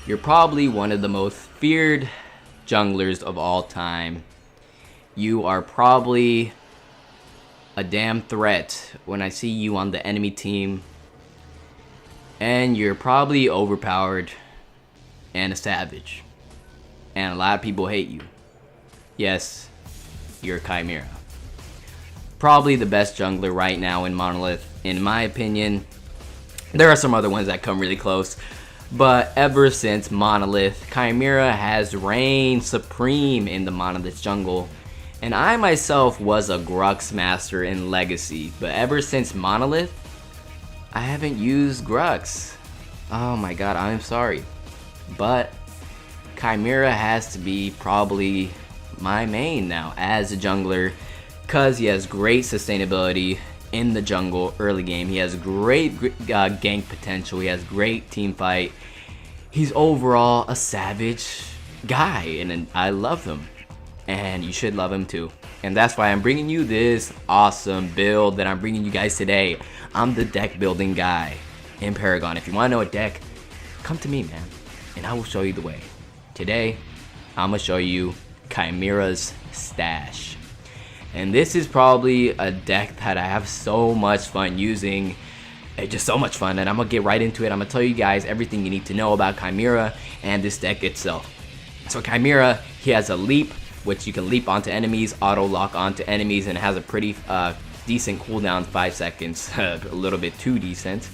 You're probably one of the most feared junglers of all time. You are probably a damn threat when I see you on the enemy team. And you're probably overpowered and a savage. And a lot of people hate you. Yes, you're Chimera. Probably the best jungler right now in Monolith, in my opinion. There are some other ones that come really close. But ever since Monolith, Chimera has reigned supreme in the Monolith jungle. And I myself was a Grux master in Legacy. But ever since Monolith, I haven't used Grux. Oh my god, I'm sorry. But Chimera has to be probably my main now as a jungler, because he has great sustainability in the jungle early game. He has great gank potential. He has great team fight. He's overall a savage guy, and I love him. And you should love him too. And that's why I'm bringing you this awesome build that I'm bringing you guys today. I'm the deck building guy in Paragon. If you want to know a deck, come to me, man, and I will show you the way. Today, I'm going to show you KHAIMERA'S Stash. And this is probably a deck that I have so much fun using. It's just so much fun, and I'm going to get right into it. I'm going to tell you guys everything you need to know about Chimera and this deck itself. So Chimera, he has a leap, which you can leap onto enemies, auto lock onto enemies, and it has a pretty decent cooldown, 5 seconds, a little bit too decent.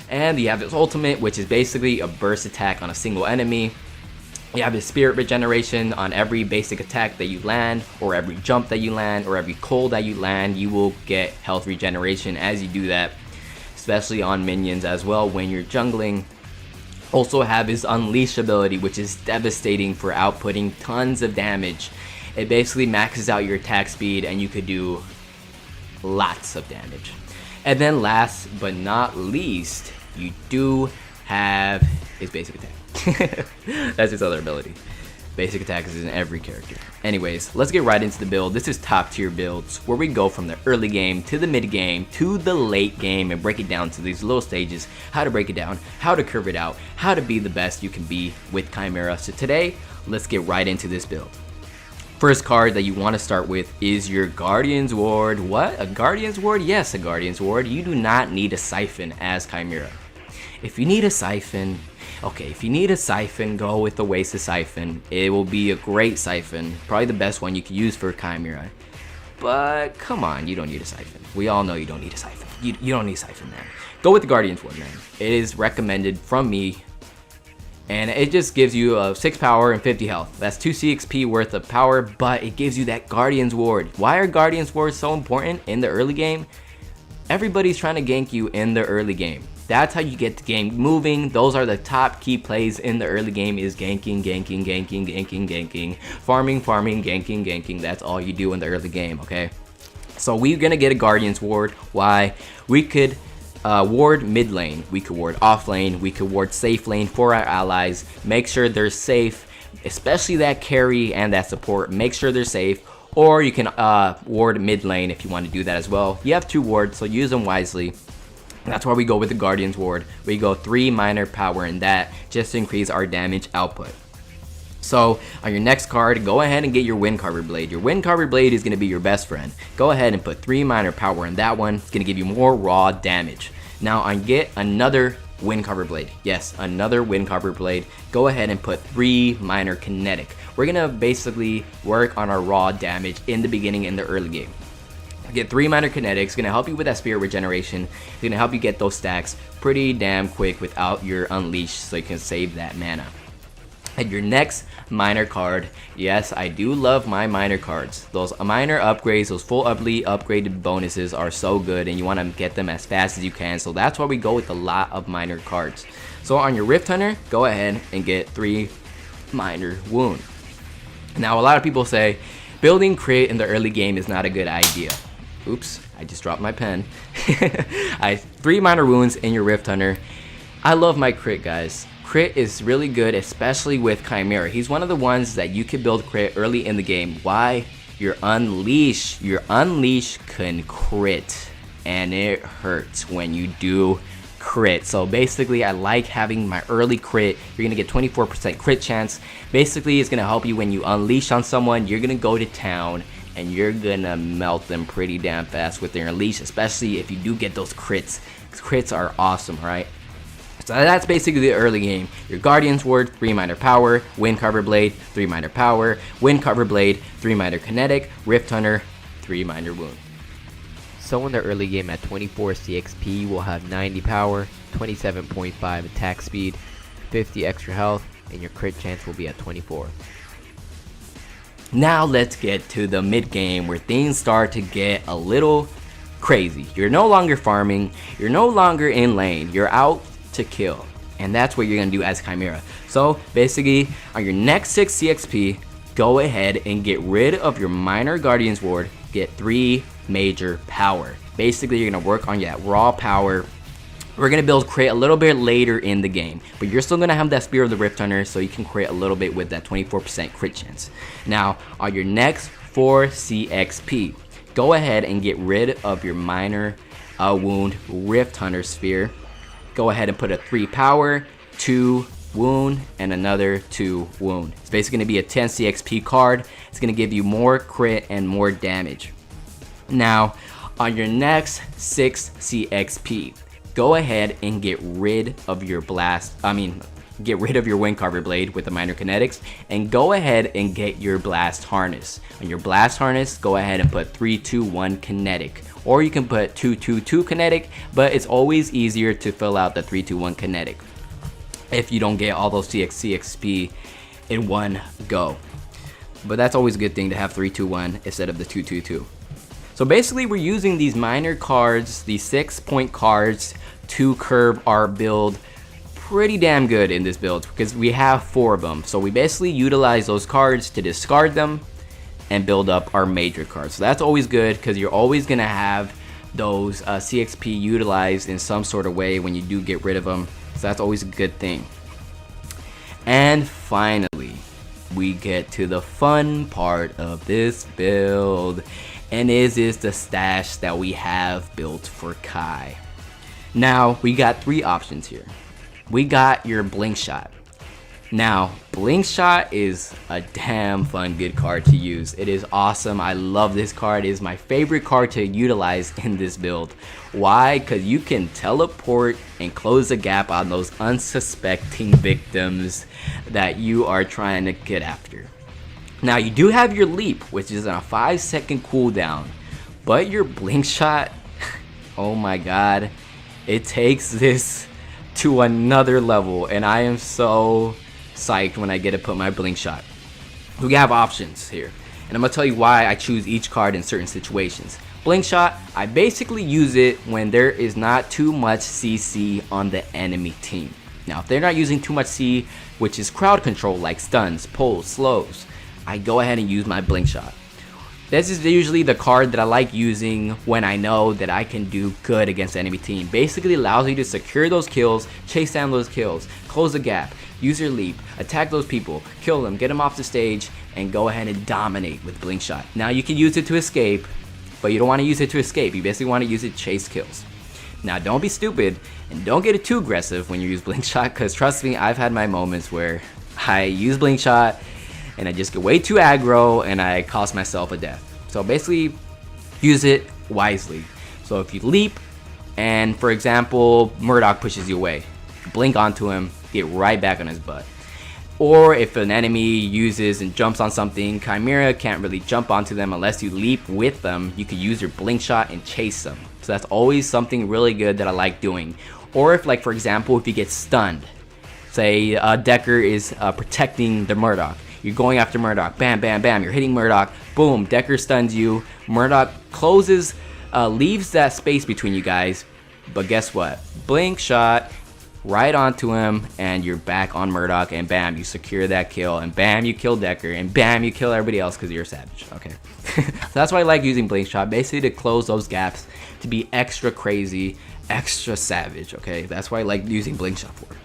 And you have his ultimate, which is basically a burst attack on a single enemy. You have his spirit regeneration on every basic attack that you land, or every jump that you land, or every cold that you land. You will get health regeneration as you do that, especially on minions as well when you're jungling. Also have his unleash ability, which is devastating for outputting tons of damage. It basically maxes out your attack speed and you could do lots of damage. And then last but not least, you do have his basic attack. That's his other ability. Basic attack is in every character. Anyways, let's get right into the build. This is top tier builds where we go from the early game to the mid game to the late game and break it down to these little stages, how to break it down, how to curve it out, how to be the best you can be with Chimera. So today, let's get right into this build. First card that you want to start with is your Guardian's Ward. What? A Guardian's Ward? Yes, a Guardian's Ward. You do not need a Siphon as Chimera. If you need a Siphon, okay, if you need a Siphon, go with the Oasis Siphon. It will be a great Siphon. Probably the best one you can use for Chimera. But come on, you don't need a Siphon. We all know you don't need a Siphon. You don't need a Siphon, man. Go with the Guardian's Ward, man. It is recommended from me. And it just gives you 6 power and 50 health. That's 2 CXP worth of power, but it gives you that Guardian's Ward. Why are Guardian's Wards so important in the early game? Everybody's trying to gank you in the early game. That's how you get the game moving. Those are the top key plays in the early game is ganking, ganking, ganking, ganking, ganking, farming, farming, ganking, ganking. That's all you do in the early game, okay? So we're gonna get a Guardian's Ward. Why? We could ward mid lane, we could ward off lane, we could ward safe lane for our allies, make sure they're safe, especially that carry and that support, make sure they're safe. Or you can ward mid lane if you want to do that as well. You have 2 wards, so use them wisely. That's why we go with the Guardian's Ward. We go 3 minor power in that just to increase our damage output. So on your next card, go ahead and get your WINDCARVER blade. Your WINDCARVER blade is going to be your best friend. Go ahead and put 3 minor power in that one. It's going to give you more raw damage. Now on get another WINDCARVER blade. Yes, another WINDCARVER blade. Go ahead and put 3 minor kinetic. We're going to basically work on our raw damage in the beginning in the early game. Get 3 minor kinetics, gonna help you with that spirit regeneration. It's gonna help you get those stacks pretty damn quick without your unleash, so you can save that mana. And your next minor card, yes, I do love my minor cards. Those minor upgrades, those full upgraded bonuses are so good, and you want to get them as fast as you can. So that's why we go with a lot of minor cards. So on your RIFTHUNTER, go ahead and get 3 minor wound. Now a lot of people say building crit in the early game is not a good idea. Oops, I just dropped my pen. 3 minor wounds in your RIFTHUNTER. I love my crit, guys. Crit is really good, especially with Chimera. He's one of the ones that you can build crit early in the game. Why? Your unleash can crit, and it hurts when you do crit. So basically, I like having my early crit. You're gonna get 24% crit chance. Basically, it's gonna help you when you unleash on someone. You're gonna go to town and you're gonna melt them pretty damn fast with your unleash, especially if you do get those crits. Crits are awesome, right? So that's basically the early game. Your Guardian Sword, 3 minor power, WINDCARVER Blade, 3 minor power, WINDCARVER Blade, 3 minor kinetic, RIFTHUNTER, 3 minor wound. So in the early game at 24 CXP, you will have 90 power, 27.5 attack speed, 50 extra health, and your crit chance will be at 24. Now let's get to the mid game where things start to get a little crazy. You're no longer farming, you're no longer in lane, you're out to kill, and that's what you're gonna do as Chimera. So basically, on your next 6 CXP, go ahead and get rid of your minor Guardian Sword, get 3 major power. Basically, you're gonna work on that raw power. We're gonna build crit a little bit later in the game, but you're still gonna have that Spear of the RIFTHUNTER, so you can crit a little bit with that 24% crit chance. Now, on your next 4 CXP, go ahead and get rid of your minor wound RIFTHUNTER sphere. Go ahead and put a 3 power, 2 wound, and another 2 wound. It's basically gonna be a 10 CXP card. It's gonna give you more crit and more damage. Now, on your next 6 CXP, go ahead and get rid of your get rid of your WINDCARVER Blade with the minor kinetics, and go ahead and get your blast harness. On your blast harness, go ahead and put 3-2-1 kinetic, or you can put 2-2-2 kinetic, but it's always easier to fill out the 3-2-1 kinetic if you don't get all those CXP in one go. But that's always a good thing to have 3-2-1 instead of the 2-2-2. So basically, we're using these minor cards, these 6-point cards, to curve our build pretty damn good in this build because we have 4 of them. So we basically utilize those cards to discard them and build up our major cards. So that's always good because you're always gonna have those CXP utilized in some sort of way when you do get rid of them. So that's always a good thing. And finally, we get to the fun part of this build, and this is the stash that we have built for Kai. Now, we got 3 options here. We got your Blinkshot. Now, Blinkshot is a damn fun good card to use. It is awesome. I love this card. It is my favorite card to utilize in this build. Why? Because you can teleport and close the gap on those unsuspecting victims that you are trying to get after. Now, you do have your leap, which is on a 5-second cooldown, but your Blinkshot, oh my god, it takes this to another level, and I am so psyched when I get to put my Blinkshot. We have options here, and I'm gonna tell you why I choose each card in certain situations. Blinkshot, I basically use it when there is not too much CC on the enemy team. Now, if they're not using too much C, which is crowd control like stuns, pulls, slows, I go ahead and use my Blinkshot. This is usually the card that I like using when I know that I can do good against the enemy team. Basically allows you to secure those kills, chase down those kills, close the gap, use your leap, attack those people, kill them, get them off the stage, and go ahead and dominate with Blinkshot. Now, you can use it to escape, but you don't want to use it to escape. You basically want to use it to chase kills. Now, don't be stupid and don't get it too aggressive when you use Blinkshot, because trust me, I've had my moments where I use Blinkshot and I just get way too aggro and I cost myself a death. So basically, use it wisely. So if you leap and, for example, Murdoch pushes you away, blink onto him, get right back on his butt. Or if an enemy uses and jumps on something, Chimera can't really jump onto them unless you leap with them. You can use your Blinkshot and chase them. So that's always something really good that I like doing. Or if, like, for example, if you get stunned, say Decker is protecting the Murdoch. You're going after Murdoch, bam, bam, bam, you're hitting Murdoch, boom, Decker stuns you, Murdoch closes, leaves that space between you guys, but guess what? Blinkshot right onto him, and you're back on Murdoch, and bam, you secure that kill, and bam, you kill Decker, and bam, you kill everybody else because you're a savage, okay? So that's why I like using Blinkshot, basically to close those gaps, to be extra crazy, extra savage, okay? That's why I like using Blinkshot for.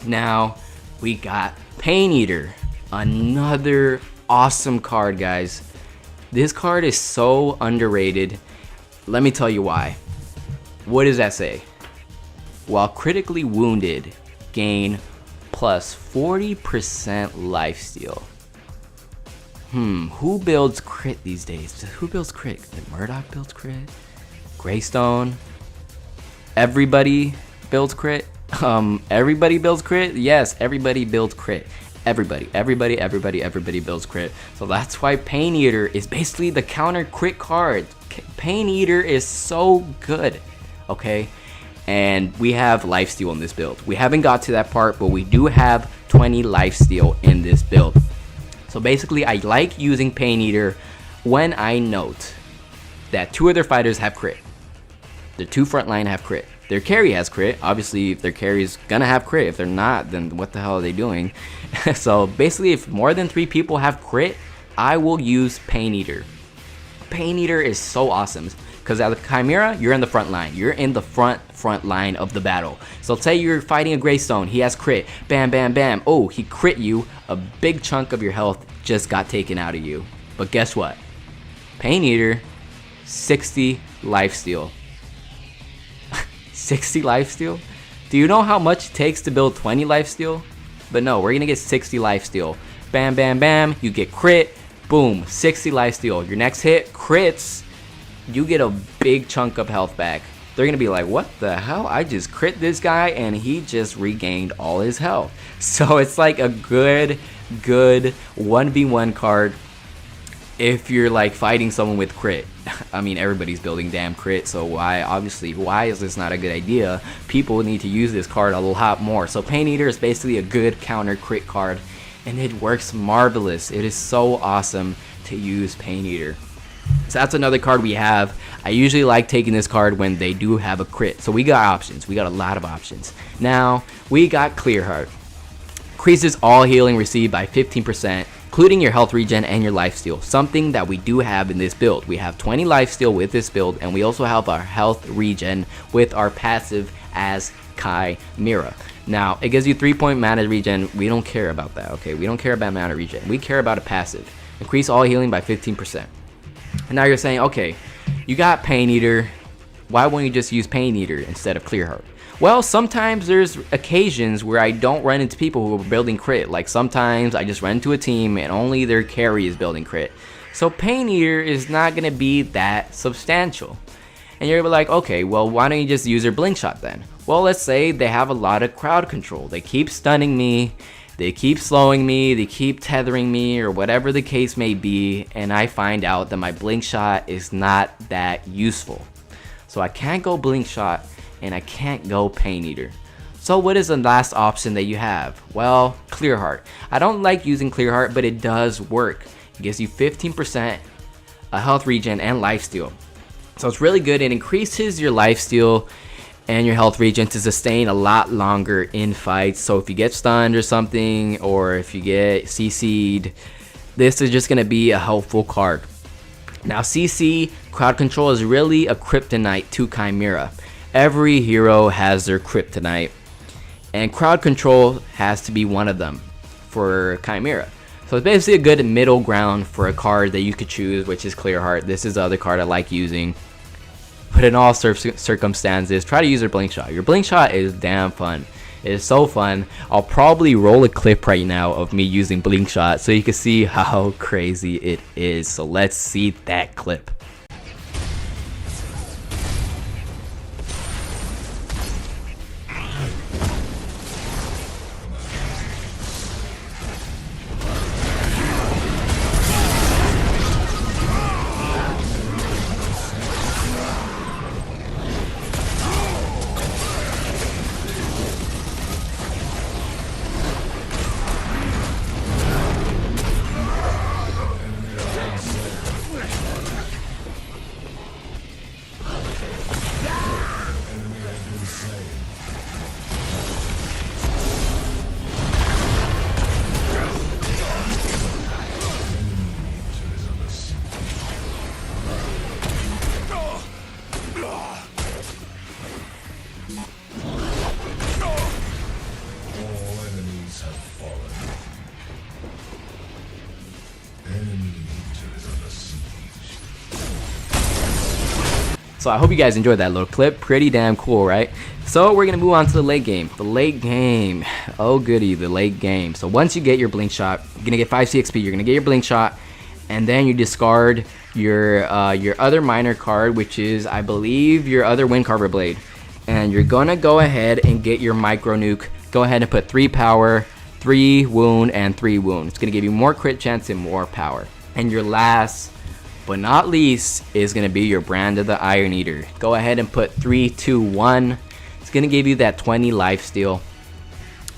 Now, we got Pain Eater. Another awesome card, guys. This card is so underrated. Let me tell you why. What does that say? while critically wounded, gain plus 40% lifesteal. Who builds crit these days? Who builds crit? Murdoch builds crit? Greystone? Everybody builds crit? Everybody builds crit? Yes, everybody builds crit. Everybody builds crit. So that's why Pain Eater is basically the counter crit card. Pain Eater is so good, okay? And we have lifesteal in this build. We haven't got to that part, but we do have 20 lifesteal in this build. So basically, I like using Pain Eater when I note that 2 of their fighters have crit. The 2 frontline have crit. Their carry has crit. Obviously, if their carry is gonna have crit. If they're not, then what the hell are they doing? So basically, if more than 3 people have crit, I will use Pain Eater. Pain Eater is so awesome. Because as a Chimera, you're in the front line. You're in the front line of the battle. So say you're fighting a Greystone. He has crit. Bam, bam, bam. Oh, he crit you. A big chunk of your health just got taken out of you. But guess what? Pain Eater, 60 lifesteal. 60 lifesteal? Do you know how much it takes to build 20 lifesteal? But no, we're going to get 60 lifesteal. Bam, bam, bam. You get crit. Boom. 60 lifesteal. Your next hit, crits. You get a big chunk of health back. They're gonna be like, what the hell? I just crit this guy and he just regained all his health. So it's like a good 1v1 card if you're like fighting someone with crit. I mean, everybody's building damn crit, so why is this not a good idea? People need to use this card a lot more. So Pain Eater is basically a good counter crit card, and it works marvelous. It is so awesome to use Pain Eater. So that's another card we have. I usually like taking this card when they do have a crit. So we got options. We got a lot of options. Now, we got Clearheart. Increases all healing received by 15%, including your health regen and your lifesteal. Something that we do have in this build. We have 20 lifesteal with this build, and we also have our health regen with our passive as Chimera. Now, it gives you 3-point mana regen. We don't care about that, okay? We don't care about mana regen. We care about a passive. Increase all healing by 15%. And now you're saying, okay, you got Pain Eater. Why won't you just use Pain Eater instead of Clearheart? Well, sometimes there's occasions where I don't run into people who are building crit. Like sometimes I just run into a team and only their carry is building crit. So Pain Eater is not going to be that substantial. And you're like, okay, well, why don't you just use your Blinkshot then? Well, let's say they have a lot of crowd control. They keep stunning me. They keep slowing me, they keep tethering me, or whatever the case may be, and I find out that my Blinkshot is not that useful. So I can't go Blinkshot, and I can't go Pain Eater. So what is the last option that you have? Well, Clearheart. I don't like using Clearheart, but it does work. It gives you 15% a health regen and lifesteal. So it's really good. It increases your lifesteal and your health regen to sustain a lot longer in fights. So if you get stunned or something, or if you get CC'd, this is just going to be a helpful card. Now CC, crowd control, is really a kryptonite to Chimera. Every hero has their kryptonite, and crowd control has to be one of them for Chimera. So it's basically a good middle ground for a card that you could choose, which is Clearheart. This is the other card I like using. But in all circumstances, try to use your Blinkshot. Your Blinkshot is damn fun. It is so fun. I'll probably roll a clip right now of me using Blinkshot so you can see how crazy it is. So let's see that clip. So I hope you guys enjoyed that little clip. Pretty damn cool, right? So we're gonna move on to the late game. The late game. Oh goody, the late game. So once you get your Blinkshot, you're gonna get 5 CXP. You're gonna get your Blinkshot, and then you discard your other minor card, which is, I believe, your other WINDCARVER blade. And you're gonna go ahead and get your micro nuke. Go ahead and put 3 power, 3 wound, and 3 wound. It's gonna give you more crit chance and more power. And your last but not least is gonna be your Brand of the Iron Eater. Go ahead and put 3, 2, 1. It's gonna give you that 20 lifesteal,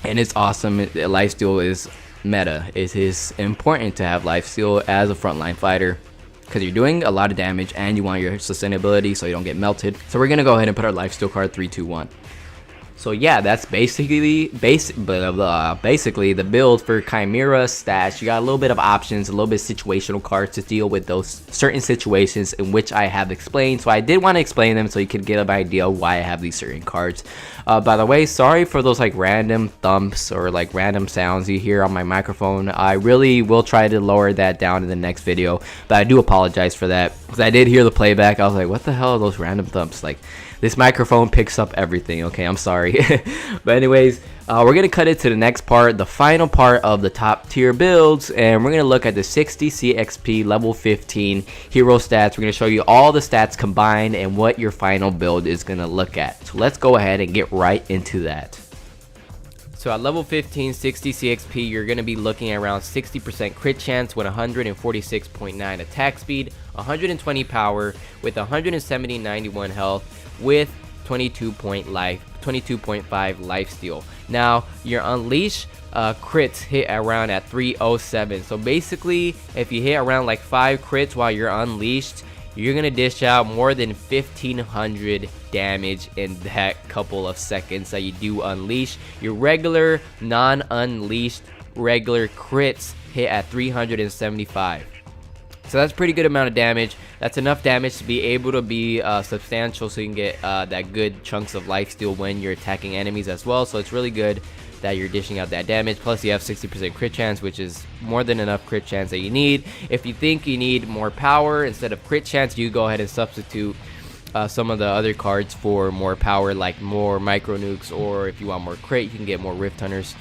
and it's awesome. Lifesteal is meta. It is important to have lifesteal as a frontline fighter because you're doing a lot of damage and you want your sustainability so you don't get melted. So we're gonna go ahead and put our lifesteal card 3, 2, 1. So yeah, that's basically the build for Chimera's stash. You got a little bit of options, a little bit of situational cards to deal with those certain situations in which I have explained. So I did want to explain them so you could get an idea of why I have these certain cards. By the way, sorry for those like random thumps or like random sounds you hear on my microphone. I really will try to lower that down in the next video, but I do apologize for that because I did hear the playback. I was like, what the hell are those random thumps? Like, this microphone picks up everything, okay? I'm sorry. But anyways, we're gonna cut it to the next part, the final part of the top tier builds, and we're gonna look at the 60 CXP level 15 hero stats. We're gonna show you all the stats combined and what your final build is gonna look at. So let's go ahead and get right into that. So at level 15, 60 CXP, you're going to be looking at around 60% crit chance with 146.9 attack speed, 120 power with 170, 91 health with 22.5 lifesteal. Now your unleash crits hit around at 307. So basically, if you hit around like 5 crits while you're unleashed, you're gonna dish out more than 1500 damage in that couple of seconds that you do unleash. Your regular non-unleashed regular crits hit at 375. So that's a pretty good amount of damage. That's enough damage to be able to be substantial, so you can get that good chunks of lifesteal when you're attacking enemies as well. So it's really good that you're dishing out that damage. Plus you have 60% crit chance, which is more than enough crit chance that you need. If you think you need more power instead of crit chance, you go ahead and substitute some of the other cards for more power, like more micro nukes, or if you want more crit, you can get more Rift Hunters.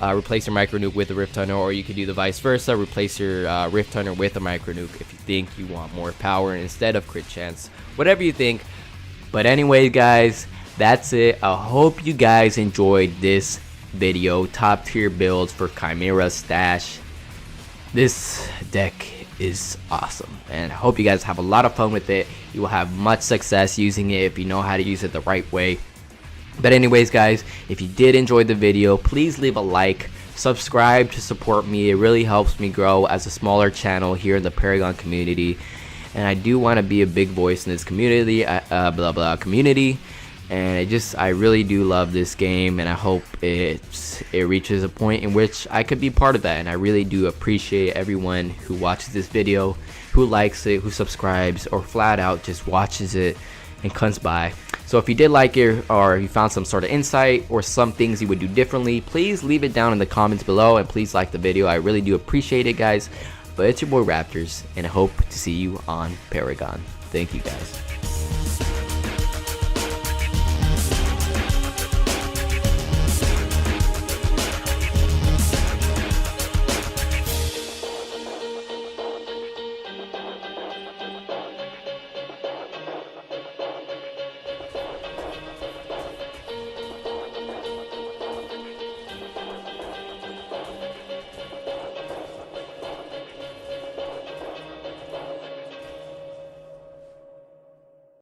Replace your micro nuke with a Rift Hunter, or you could do the vice versa, replace your Rift Hunter with a micro nuke if you think you want more power instead of crit chance. Whatever you think. But anyway, guys, that's it. I hope you guys enjoyed this video, top tier builds for Chimera's stash. This deck is awesome, and I hope you guys have a lot of fun with it. You will have much success using it if you know how to use it the right way. But anyways, guys, if you did enjoy the video, please leave a like, subscribe to support me. It really helps me grow as a smaller channel here in the Paragon community, and I do want to be a big voice in this community, community. And I really do love this game, and I hope it reaches a point in which I could be part of that. And I really do appreciate everyone who watches this video, who likes it, who subscribes, or flat out just watches it and comes by. So if you did like it, or you found some sort of insight or some things you would do differently, please leave it down in the comments below, and please like the video. I really do appreciate it, guys. But it's your boy RapTRz, and I hope to see you on Paragon. Thank you, guys.